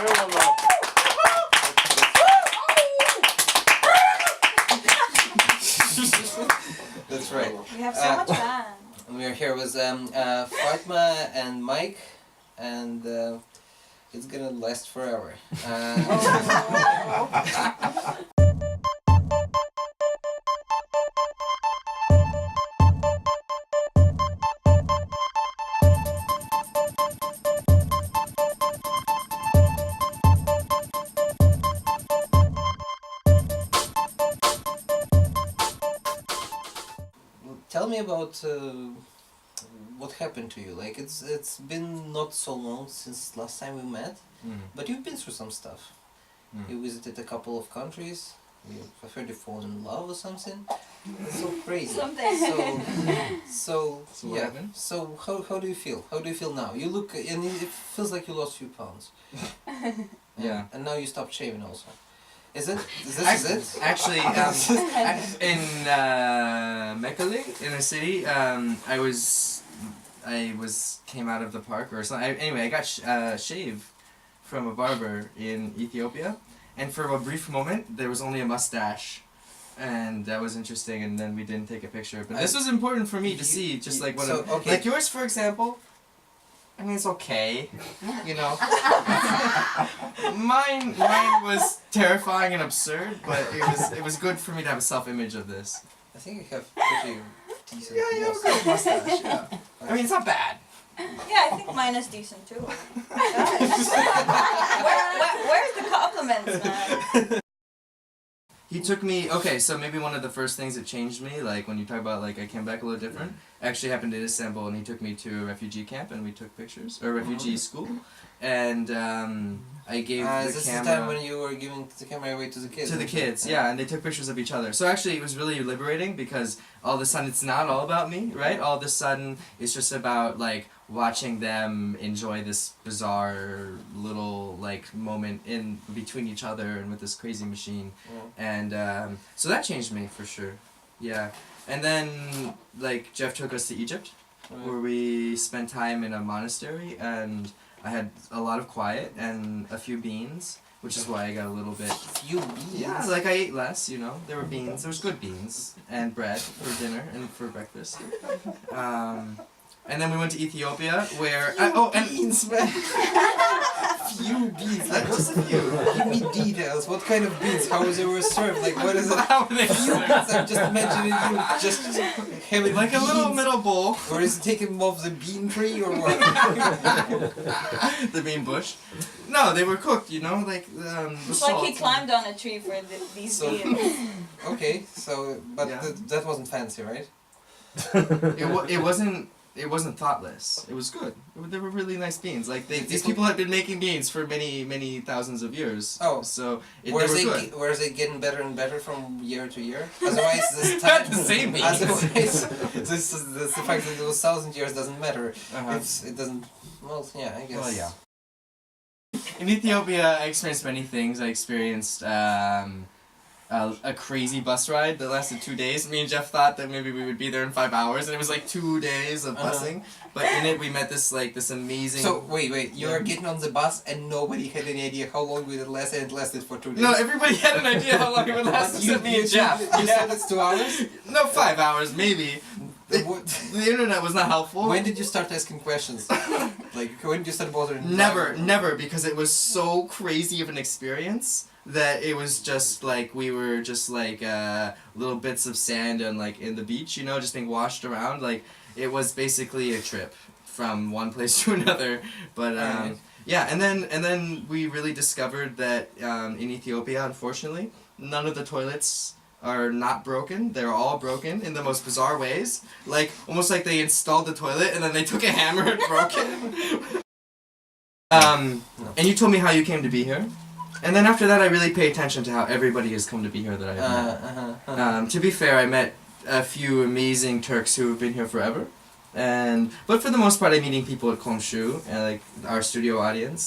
Everyone loves. That's right. We have so much fun. We're here with Fatma and Mike, and it's gonna last forever. Tell me about what happened to you. Like it's been not so long since last time we met, but you've been through some stuff. You visited a couple of countries. I've heard you fallen in love or something. It's so crazy. Something. So what yeah. happened? So how do you feel? How do you feel now? You look, and it feels like you lost a few pounds. Yeah. And now you stopped shaving also. Is it? Is it? Actually, in Mekelle, in a city, I came out of the park or something. Anyway, I got shaved from a barber in Ethiopia, and for a brief moment there was only a mustache, and that was interesting. And then we didn't take a picture, but this was important for me to see, just like what, like yours, for example. I mean, it's okay, you know. Mine was terrifying and absurd, but it was good for me to have a self-image of this. I think you have pretty decent You have a good mustache. Yeah. I mean, it's not bad. Yeah, I think mine is decent too. Where's the compliments, man? He took me, okay, so maybe one of the first things that changed me, like when you talk about like I came back a little different, actually happened in Istanbul, and he took me to a refugee camp and we took pictures, or refugee school, and I gave the this camera... is the time when you were giving the camera away to the kids? To the kids, yeah, and they took pictures of each other. So actually it was really liberating, because all of a sudden it's not all about me, right? All of a sudden it's just about like watching them enjoy this bizarre little like moment in between each other and with this crazy machine. And so that changed me for sure. Yeah. And then like Jeff took us to Egypt, where we spent time in a monastery, and I had a lot of quiet and a few beans, which is why I got a little bit... Few beans? Yeah, like I ate less, you know. There were beans. There was good beans and bread for dinner and for breakfast. And then we went to Ethiopia, where... beans, man! Few beans. Like, what's a few? Give me details. What kind of beans? How they were served? Like, what is it? How were they Few beans. I'm just imagining you just having like beans. a little middle bowl. Or is it taken off the bean tree or what? The bean bush. No, they were cooked, you know, like It's like he climbed on a tree for these beans. Okay, so but Yeah. that wasn't fancy, right? It wasn't thoughtless. It was good. They were really nice beans. Like these people had been making beans for many thousands of years. Oh, so they were were they good. were they getting better and better from year to year? Otherwise, this time Not the same beans. Otherwise, this the fact that it was 1,000 years doesn't matter. It doesn't. Well, yeah, I guess. Well, yeah. In Ethiopia, I experienced many things. I experienced a crazy bus ride that lasted 2 days. Me and Jeff thought that maybe we would be there in 5 hours, and it was like 2 days of busing. But in it, we met this amazing... So, wait, you were getting on the bus and nobody had any idea how long would it last, and it lasted for 2 days? No, everybody had an idea how long it would last, except me and Jeff. You said it's 2 hours? No, 5 hours, maybe. The internet was not helpful. When did you start asking questions? Like, when did you start bothering? Never, because it was so crazy of an experience that it was just like we were just like little bits of sand and like in the beach, you know, just being washed around. Like it was basically a trip from one place to another. But yeah, and then we really discovered that in Ethiopia, unfortunately, none of the toilets are not broken. They're all broken in the most bizarre ways. Like almost like they installed the toilet and then they took a hammer and broke it. And you told me how you came to be here. And then after that, I really pay attention to how everybody has come to be here that I've met. To be fair, I met a few amazing Turks who have been here forever. But for the most part, I'm meeting people at Komshu, and like our studio audience.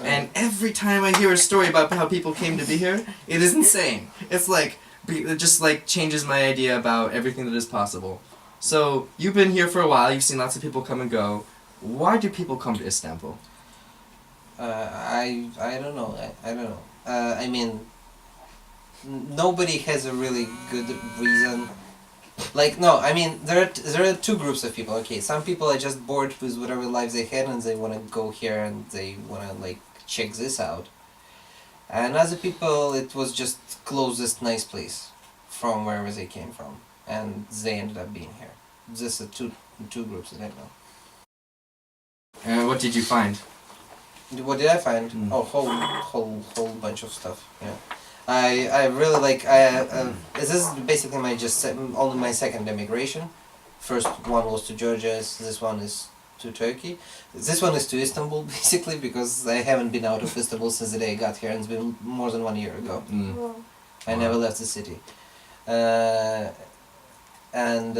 And every time I hear a story about how people came to be here, it is insane. It's like, it just like changes my idea about everything that is possible. So, you've been here for a while, you've seen lots of people come and go. Why do people come to Istanbul? I I don't know. I don't know. I mean, nobody has a really good reason. Like no, I mean there are two groups of people. Okay, some people are just bored with whatever lives they had and they want to go here and they want to like check this out. And other people, it was just closest nice place from wherever they came from, and they ended up being here. This are two groups that I know. And what did you find? What did I find? Oh, whole bunch of stuff. Yeah, I really like. This is basically my only my second immigration. First one was to Georgia. This one is to Turkey. This one is to Istanbul basically because I haven't been out of Istanbul since the day I got here, and it's been more than 1 year ago. I never left the city, and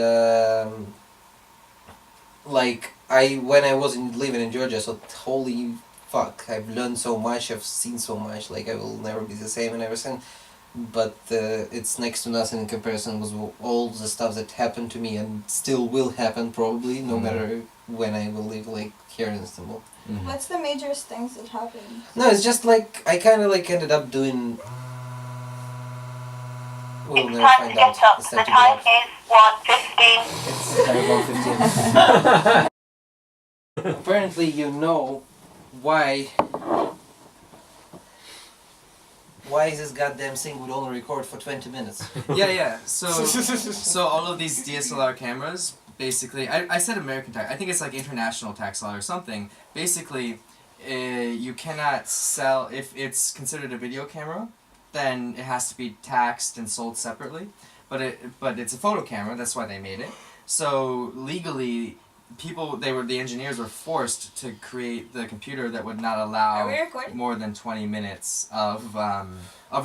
like when I was living in Georgia, so holy fuck, I've learned so much, I've seen so much, like I will never be the same and everything, but it's next to nothing in comparison with all the stuff that happened to me and still will happen probably, no matter when I will live like here in Istanbul. What's the majorest things that happened? No, it's just like I kind of like ended up doing. We'll never find out. It's time to time go. is 1:15. It's time 1:15. Apparently, you know why this goddamn thing would only record for 20 minutes. Yeah. So all of these DSLR cameras, basically, I said American tax. I think it's like international tax law or something. Basically, you cannot sell if it's considered a video camera. Then it has to be taxed and sold separately. But it's a photo camera. That's why they made it. So legally, the engineers were forced to create the computer that would not allow Are we recording? more than 20 minutes of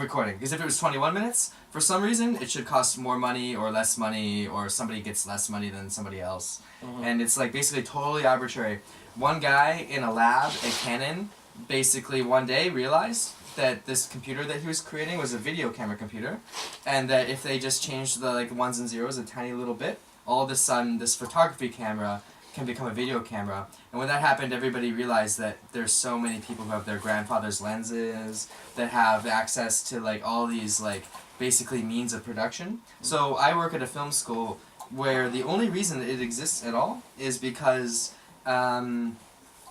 recording. Because if it was 21 minutes, for some reason, it should cost more money or less money, or somebody gets less money than somebody else. And it's like basically totally arbitrary. One guy in a lab at Canon basically one day realized that this computer that he was creating was a video camera computer, and that if they just changed the like ones and zeros a tiny little bit, all of a sudden this photography camera can become a video camera. And when that happened, everybody realized that there's so many people who have their grandfather's lenses, that have access to like all these like basically means of production. So I work at a film school where the only reason it exists at all is because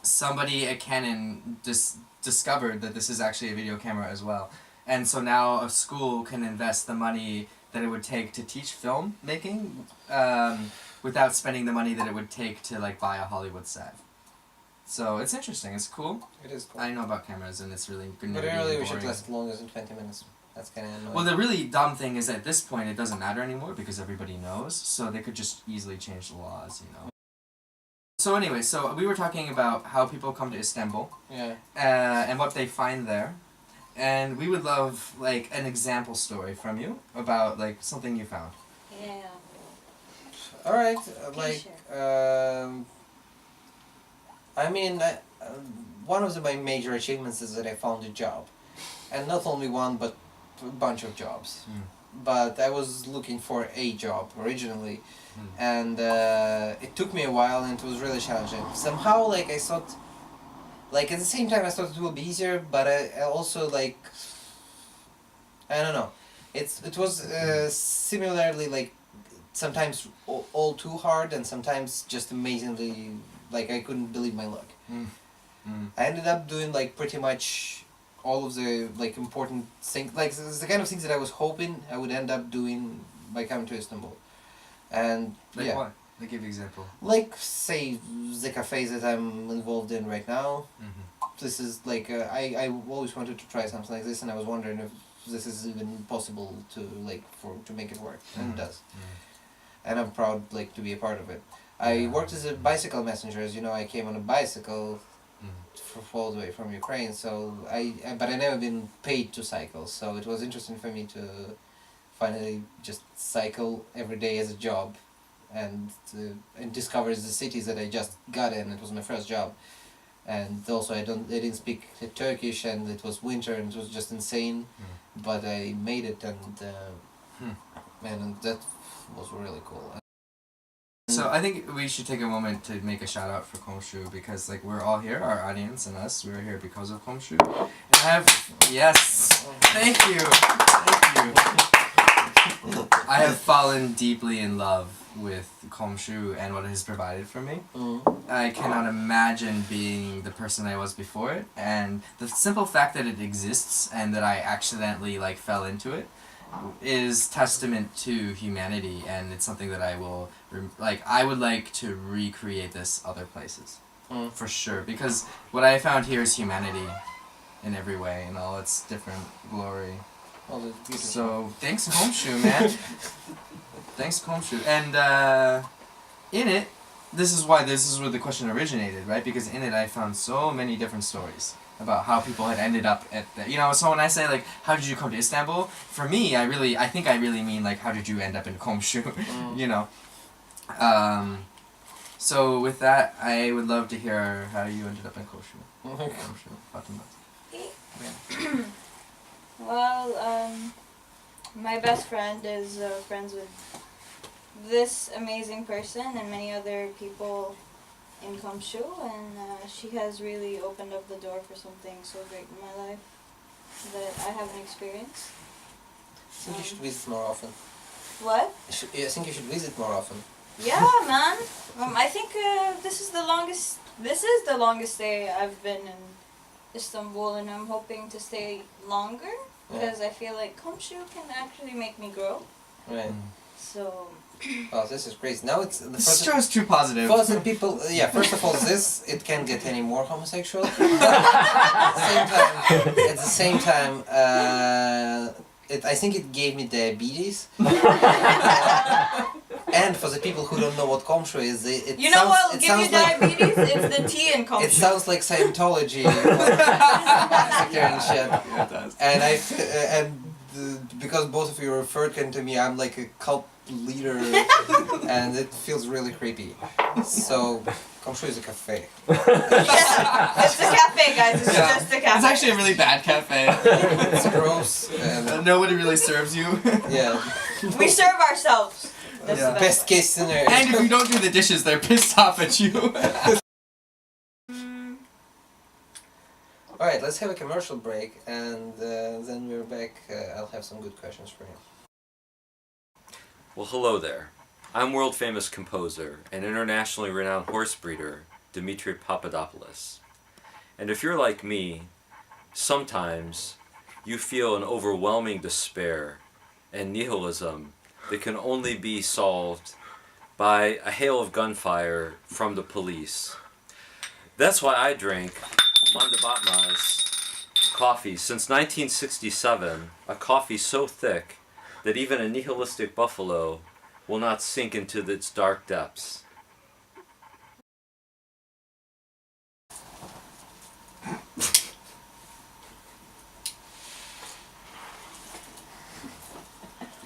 somebody at Canon discovered that this is actually a video camera as well. And so now a school can invest the money that it would take to teach film making without spending the money that it would take to like buy a Hollywood set. So it's interesting, it's cool. It is cool. I know about cameras and it's really good. But really, we should last longer than 20 minutes. That's kind of annoying. Well, the really dumb thing is at this point it doesn't matter anymore because everybody knows, so they could just easily change the laws, you know. So anyway, so we were talking about how people come to Istanbul. Yeah. And what they find there. And we would love like an example story from you about like something you found. Yeah. All right. Like, I mean, one of my major achievements is that I found a job, and not only one, but a bunch of jobs. But I was looking for a job originally, and it took me a while, and it was really challenging. Somehow, like I thought, like at the same time, I thought it would be easier, but I also like, I don't know, it was similarly like sometimes all too hard, and sometimes just amazingly like I couldn't believe my luck. I ended up doing like pretty much all of the like important things, like the kind of things that I was hoping I would end up doing by coming to Istanbul. And Like yeah. what? Like give an example. Like say the cafes that I'm involved in right now. This is like I always wanted to try something like this, and I was wondering if this is even possible to like to make it work, and it does. And I'm proud like to be a part of it. I worked as a bicycle messenger, as you know. I came on a bicycle all the way from Ukraine, so but I never been paid to cycle, so it was interesting for me to finally just cycle every day as a job, and discover the cities that I just got in. It was my first job, and also I didn't speak Turkish, and it was winter, and it was just insane, but I made it, and that was really cool. So I think we should take a moment to make a shout out for Komshu because like we're all here, our audience and us, we're here because of Komshu. And I have thank you. I have fallen deeply in love with Komshu and what it has provided for me. I cannot imagine being the person I was before it, and the simple fact that it exists and that I accidentally like fell into it is testament to humanity, and it's something that I will I would like to recreate this other places for sure, because what I found here is humanity in every way in all its different glory. So thanks Komshu, man. Thanks Komshu. And in it, this is where the question originated, right? Because in it I found so many different stories about how people had ended up at the, so when I say like how did you come to Istanbul, for me I think I really mean like how did you end up in Komshu. So with that I would love to hear how you ended up in Komshu. Komshu, Fatima. Well, my best friend is friends with this amazing person and many other people in Komshu, and she has really opened up the door for something so great in my life that I haven't experienced. I think you should visit more often. What? I think you should visit more often. Yeah, man. I think this is the longest stay I've been in Istanbul, and I'm hoping to stay longer because I feel like Komshu can actually make me grow. Right. So. Oh, this is crazy. Now it's the This show is too positive. First people, first of all, it can't get any more homosexual. At the same time, I think it gave me diabetes. And for the people who don't know what Komshu is, it you know what will give you diabetes? It's the tea in Komshu. It sounds like Scientology and shit. Yeah, it does. And because both of you referred to me, I'm like a cult leader, and it feels really creepy. So, Komshu is a cafe. It's a cafe, guys. It's just a cafe. It's actually a really bad cafe. It's gross. And nobody really serves you. Yeah. We serve ourselves. That's the Best case scenario. And if you don't do the dishes, they're pissed off at you. Alright, let's have a commercial break, and then we're back. I'll have some good questions for you. Well, hello there. I'm world-famous composer and internationally renowned horse breeder, Dimitri Papadopoulos. And if you're like me, sometimes you feel an overwhelming despair and nihilism that can only be solved by a hail of gunfire from the police. That's why I drink Mandabatma's coffee since 1967, a coffee so thick that even a nihilistic buffalo will not sink into its dark depths.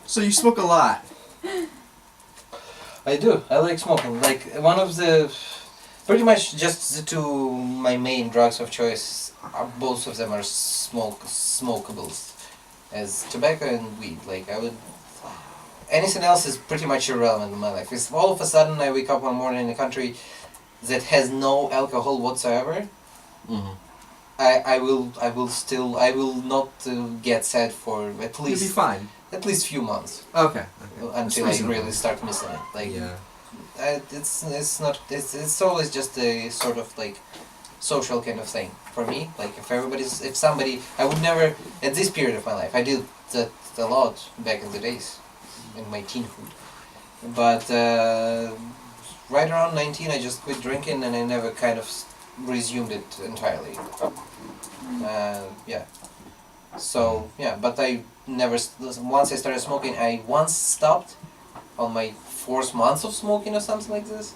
So you smoke a lot. I do. I like smoking. Like, one of the... Pretty much just the two my main drugs of choice, both of them are smokables. As tobacco and weed. Like, I would... Anything else is pretty much irrelevant in my life. If all of a sudden I wake up one morning in a country that has no alcohol whatsoever, I will not get sad for at You'll be least fine. at least few months. Okay. Until I really start missing it. Like, it's always just a sort of like social kind of thing for me. Like, if somebody, I would never, at this period of my life, I did that a lot back in the days, in my teenhood. But right around 19 I just quit drinking, and I never kind of resumed it entirely. So, but I never, once I started smoking, I once stopped on my 4th month of smoking or something like this.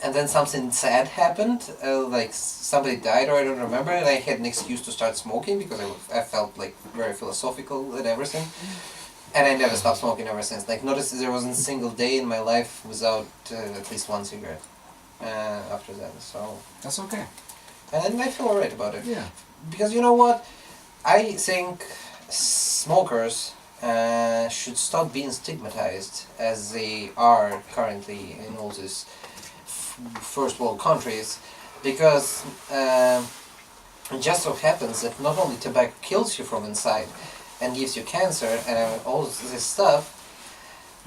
And then something sad happened, like somebody died or I don't remember, and I had an excuse to start smoking because I felt like very philosophical and everything. And I never stopped smoking ever since. Like, notice there wasn't a single day in my life without at least one cigarette after that, so... That's okay. And I feel alright about it. Yeah. Because you know what? I think smokers should stop being stigmatized as they are currently in all these first world countries, because it just so happens that not only tobacco kills you from inside and gives you cancer and all this stuff,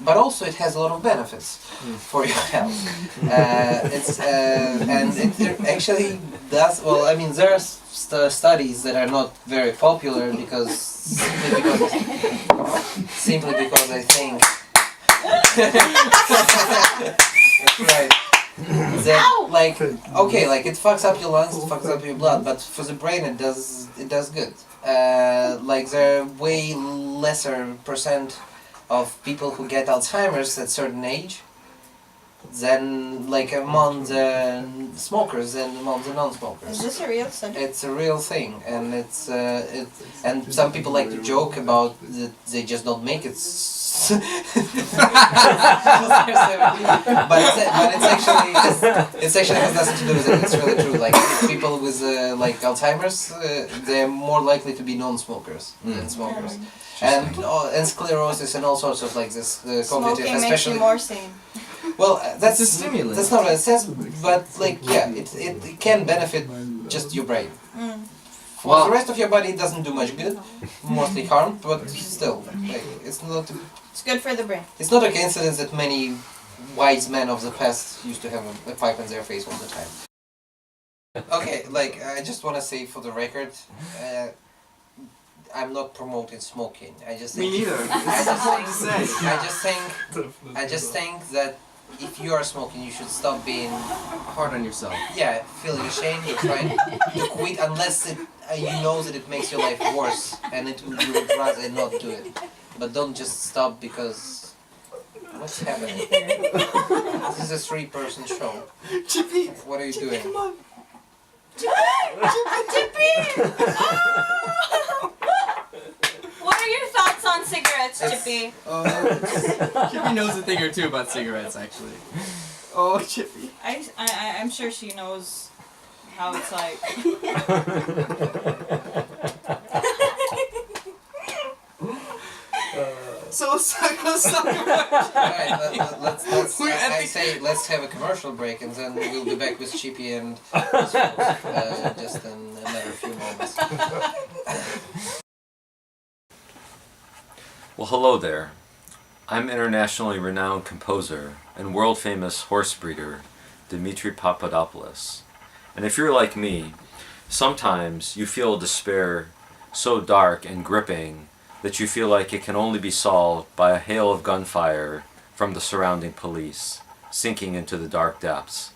but also it has a lot of benefits for your health. And it actually does. Well, I mean, there are studies that are not very popular because simply because I think that's right. That, like, okay, like it fucks up your lungs, it fucks up your blood, but for the brain it does good. Like there are way lesser percent of people who get Alzheimer's at certain age than like among the smokers and among the non-smokers. Is this a real study? It's a real thing, and and some people like to joke about that they just don't make it. But it's actually has nothing to do with it. It's really true. Like people with like Alzheimer's, they're more likely to be non-smokers than smokers, and sclerosis and all sorts of like this cognitive, Smoking makes especially. you more sane. Well, that's a stimulant. That's not what it says, but like yeah, it can benefit just your brain. For the rest of your body, it doesn't do much good, mostly harm, but still, like, it's not. It's good for the brain. It's not a coincidence that many wise men of the past used to have a pipe in their face all the time. Okay, like I just want to say for the record, I'm not promoting smoking. I just think, Me neither. I just think that if you are smoking, you should stop being Hard on yourself. feeling ashamed or trying to quit unless you know that it makes your life worse and you would rather not do it. But don't just stop because what's happening? This is a 3-person show. Chippy! What are you doing? Come on! Chippy! What are your thoughts on cigarettes, Chippy? Chippy knows a thing or two about cigarettes, actually. Oh, Chippy. I'm sure she knows how it's like. So let's talk about. Alright, I say let's have a commercial break and then we'll be back with Chippy and just in another few moments. Well, hello there. I'm internationally renowned composer and world-famous horse breeder Dimitri Papadopoulos. And if you're like me, sometimes you feel despair so dark and gripping that you feel like it can only be solved by a hail of gunfire from the surrounding police, sinking into the dark depths.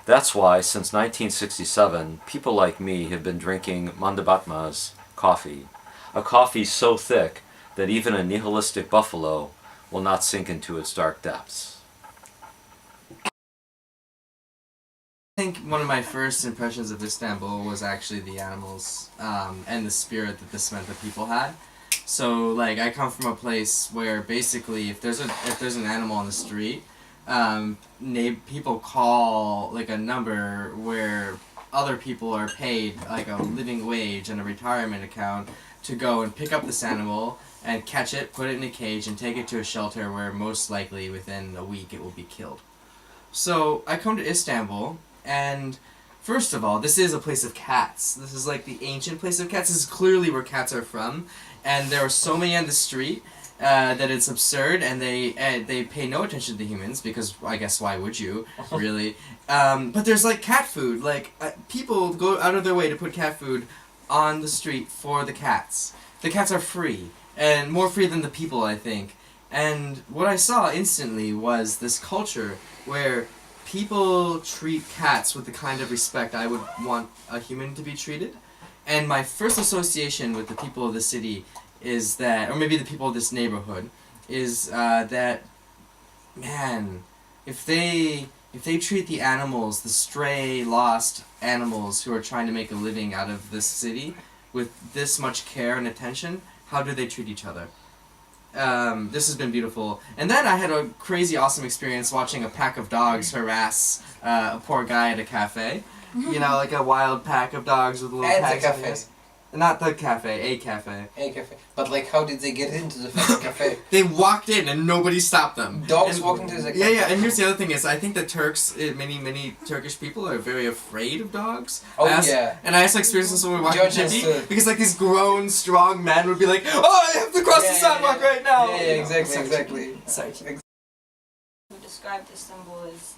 That's why, since 1967, people like me have been drinking Mandabatma's coffee, a coffee so thick that even a nihilistic buffalo will not sink into its dark depths. I think one of my first impressions of Istanbul was actually the animals and the spirit that the Smenta people had. So, like, I come from a place where basically, if there's an animal on the street, people call like a number where other people are paid like a living wage and a retirement account to go and pick up this animal and catch it, put it in a cage, and take it to a shelter where most likely within a week it will be killed. So I come to Istanbul, and first of all, this is a place of cats. This is like the ancient place of cats. This is clearly where cats are from. And there are so many on the street that it's absurd, and they pay no attention to humans because I guess why would you, really? But there's like cat food. Like people go out of their way to put cat food on the street for the cats. The cats are free, and more free than the people, I think. And what I saw instantly was this culture where people treat cats with the kind of respect I would want a human to be treated. And my first association with the people of the city is that, or maybe the people of this neighborhood, is that, man, if they treat the animals, the stray, lost animals who are trying to make a living out of this city, with this much care and attention, how do they treat each other? This has been beautiful. And then I had a crazy awesome experience watching a pack of dogs harass a poor guy at a cafe. You know, like a wild pack of dogs with a little At the packs of cafe. his. Not the cafe, a cafe. A cafe. But like, how did they get into the fucking cafe? They walked in and nobody stopped them. Dogs And- walking to the cafe. Yeah, yeah, and here's the other thing is I think that Turks, many Turkish people are very afraid of dogs. Oh, I asked- yeah. And I also experienced this when we were walking Judges Chippy, too. because like these grown, strong men would be like, oh, I have to cross the sidewalk right now! Yeah, You know, exactly, sorry, exactly. Chippy. Sorry, Chippy. Who described Istanbul as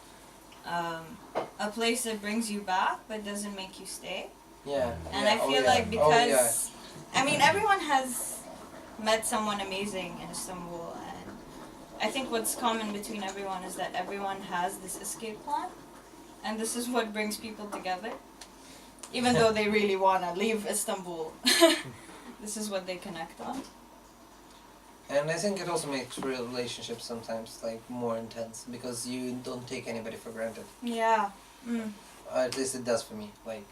a place that brings you back but doesn't make you stay. Yeah. And yeah. I feel oh, yeah. like because, Oh, I mean, everyone has met someone amazing in Istanbul, and I think what's common between everyone is that everyone has this escape plan, and this is what brings people together. Even though they really want to leave Istanbul, this is what they connect on. yeah. And I think it also makes real relationships sometimes like more intense because you don't take anybody for granted. Yeah. Mm. At least it does for me, like,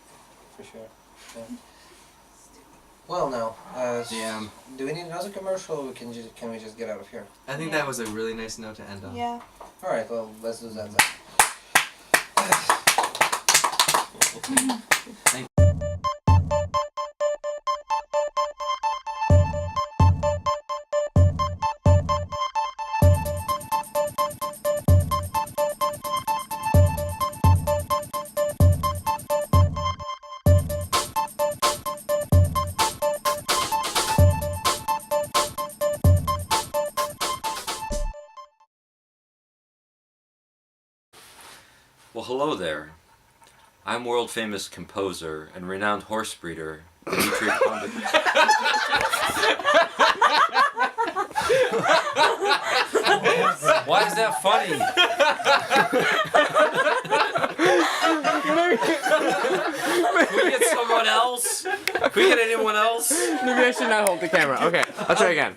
for sure. Yeah. Well, now, Damn. do we need another commercial or can we just get out of here? I think that was a really nice note to end on. Yeah. Alright, well, let's do that then. Well, hello there. I'm world famous composer and renowned horse breeder, Dimitri Why is that funny? Can we get someone else? Can we get anyone else? Maybe I should not hold the camera. Okay, I'll try again.